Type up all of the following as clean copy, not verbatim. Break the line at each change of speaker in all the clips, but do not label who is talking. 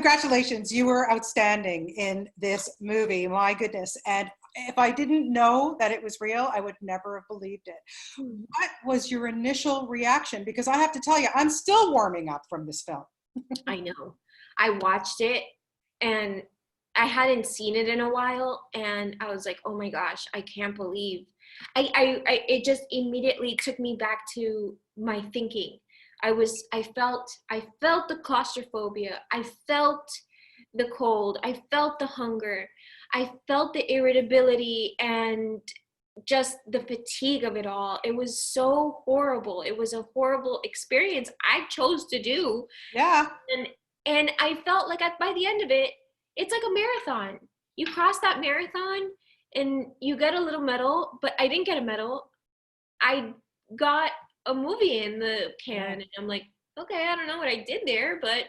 Congratulations, you were outstanding in this movie. My goodness. And if I didn't know that it was real, I would never have believed it. What was your initial reaction? Because I have to tell you, I'm still warming up from this film.
I know. I watched it and I hadn't seen it in a while, and I was like, oh my gosh, I can't believe. It just immediately took me back to my thinking. I felt the claustrophobia. I felt the cold. I felt the hunger. I felt the irritability and just the fatigue of it all. It was so horrible. It was a horrible experience I chose to do.
Yeah.
And I felt like by the end of it, it's like a marathon. You cross that marathon and you get a little medal, but I didn't get a medal. I got a movie in the can, and I'm like, okay, I don't know what I did there, but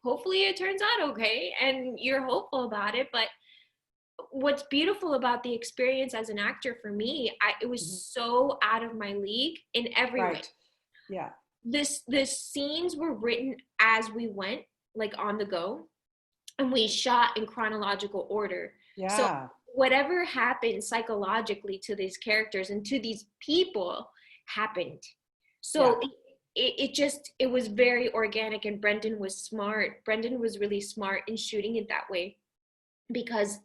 hopefully it turns out okay. And you're hopeful about it. But what's beautiful about the experience as an actor for me, it was so out of my league in every way.
Right. Yeah.
The scenes were written as we went, like on the go, and we shot in chronological order.
Yeah.
So whatever happened psychologically to these characters and to these people happened. So it was very organic, and Brendan was smart. Brendan was really smart in shooting it that way, because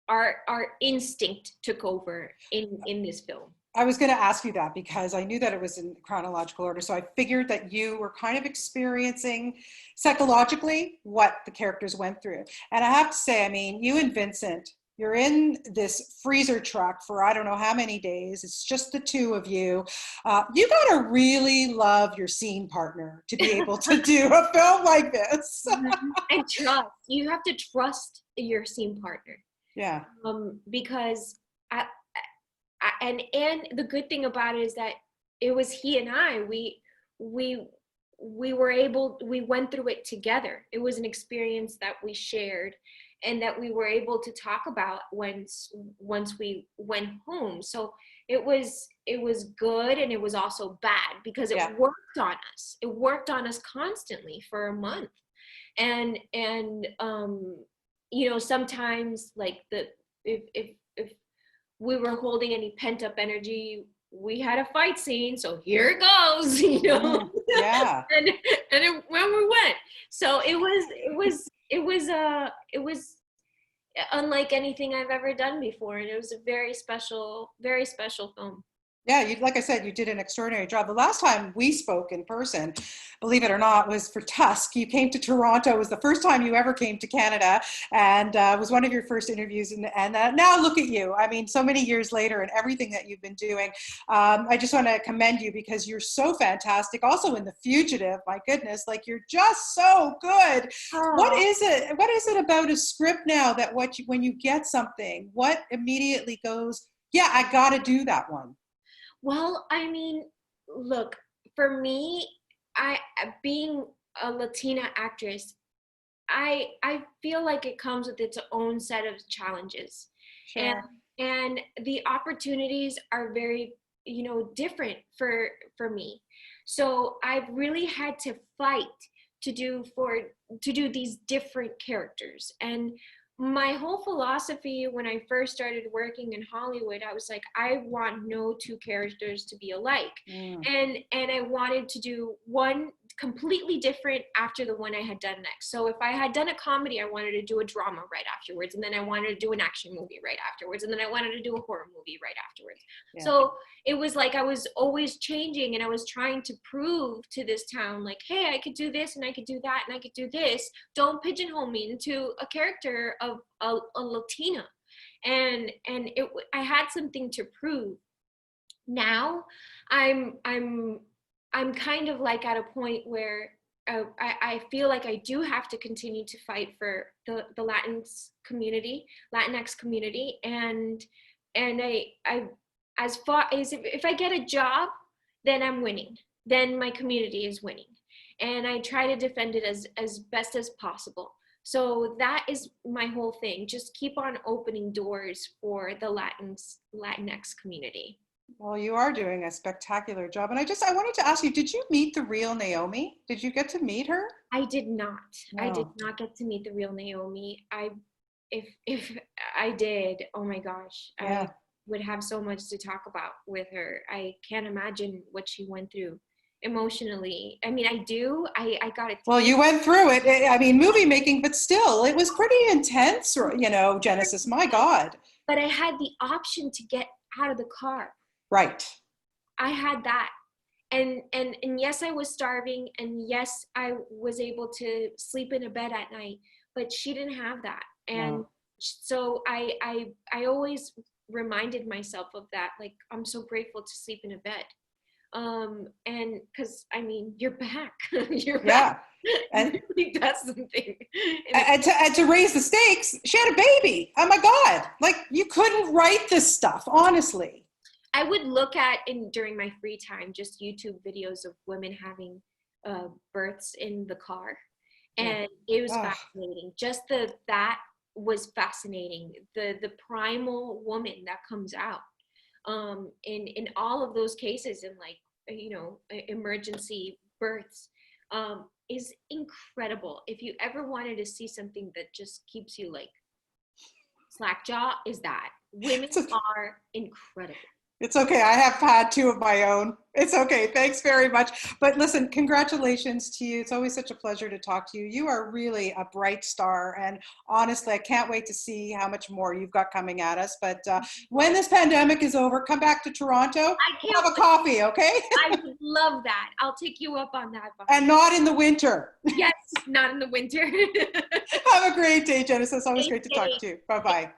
our instinct took over in this film.
I was going to ask you that because I knew that it was in chronological order. So I figured that you were kind of experiencing psychologically what the characters went through. And I have to say, I mean, you and Vincent, you're in this freezer truck for I don't know how many days. It's just the two of you. You got to really love your scene partner to be able to do a film like this.
And trust. You have to trust your scene partner.
Yeah.
Because and the good thing about it is that it was he and I. We went through it together. It was an experience that we shared, and that we were able to talk about once we went home. So it was good, and it was also bad, because it worked on us. It worked on us constantly for a month, and sometimes, like, if we were holding any pent up energy, we had a fight scene, so here it goes,
Yeah.
and when we went, so it was unlike anything I've ever done before, and it was a very special film.
Yeah, like I said, you did an extraordinary job. The last time we spoke in person, believe it or not, was for Tusk. You came to Toronto. It was the first time you ever came to Canada, and it was one of your first interviews. And now look at you. I mean, so many years later, and everything that you've been doing. I just want to commend you, because you're so fantastic. Also in The Fugitive, my goodness, like, you're just so good.
Oh.
What is it about a script now that when you get something, what immediately goes, yeah, I got to do that one?
Well, I mean, look, for me, being a Latina actress, I feel like it comes with its own set of challenges.
Sure.
And the opportunities are very, different for me. So I've really had to fight to do these different characters. And my whole philosophy when I first started working in Hollywood, I was like, I want no two characters to be alike. And I wanted to do one completely different after the one I had done next. So if I had done a comedy, I wanted to do a drama right afterwards, and then I wanted to do an action movie right afterwards, and then I wanted to do a horror movie right afterwards. Yeah. So it was like I was always changing, and I was trying to prove to this town, like, hey, I could do this, and I could do that, and I could do this. Don't pigeonhole me into a character of a Latina. And I had something to prove. Now I'm kind of like at a point where I feel like I do have to continue to fight for the Latinx community, and I as far as if I get a job, then I'm winning. Then my community is winning, and I try to defend it as best as possible. So that is my whole thing. Just keep on opening doors for the Latinx community.
Well, you are doing a spectacular job. And I wanted to ask you, did you meet the real Naomi? Did you get to meet her?
I did not. I did
No.
not get to meet the real Naomi. If I did, oh my gosh, I
Yeah.
would have so much to talk about with her. I can't imagine what she went through emotionally. I mean, I do. I got a
Well,
taste,
you went through it. I mean, movie making, but still, it was pretty intense, Genesis. My God.
but I had the option to get out of the car.
Right.
I had that. And yes, I was starving, and yes, I was able to sleep in a bed at night, but she didn't have that. And
No.
so I always reminded myself of that. Like, I'm so grateful to sleep in a bed. And because I mean, you're back. You're back.
Yeah.
It
And
really does something. And
and to raise the stakes, she had a baby. Oh my God. Like, you couldn't write this stuff, honestly.
I would look at during my free time just YouTube videos of women having births in the car,
Yeah.
and it was
Oh,
fascinating. Just that was fascinating. The primal woman that comes out in all of those cases, in like emergency births, is incredible. If you ever wanted to see something that just keeps you like slack jaw, is that women
it's,
are incredible.
it's okay. I have had two of my own. It's okay. Thanks very much. But listen, congratulations to you. It's always such a pleasure to talk to you. You are really a bright star. And honestly, I can't wait to see how much more you've got coming at us. But when this pandemic is over, come back to Toronto.
I
We'll
can't
have a coffee, okay?
I would love that. I'll take you up on that, Bonnie.
And not in the winter.
Yes, not in the winter.
Have a great day, Genesis. Always
Stay
great to talk
safe.
to you. Bye-bye.